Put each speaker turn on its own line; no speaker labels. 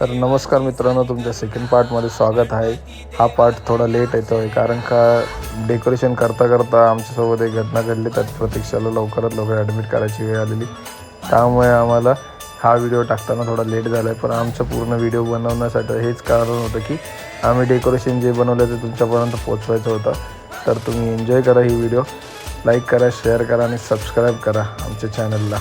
तर नमस्कार मित्रांनो, तुमच्या सेकंड पार्टमध्ये स्वागत आहे। हा पार्ट थोडा लेट येतो आहे कारण का डेकोरेशन करता करता आमच्यासोबत एक घटना घडली, तर प्रतीक्षाला लवकरात लवकर ॲडमिट करायची वेळ आलेली। त्यामुळे आम्हाला हा व्हिडिओ टाकताना थोडा लेट झाला आहे, पण आमचा पूर्ण व्हिडिओ बनवण्यासाठी हेच कारण होतं की आम्ही डेकोरेशन जे बनवलं ते तुमच्यापर्यंत पोहोचवायचं होतं। तर तुम्ही एन्जॉय करा ही व्हिडिओ, लाईक करा, शेअर करा आणि सबस्क्राईब करा आमच्या चॅनलला।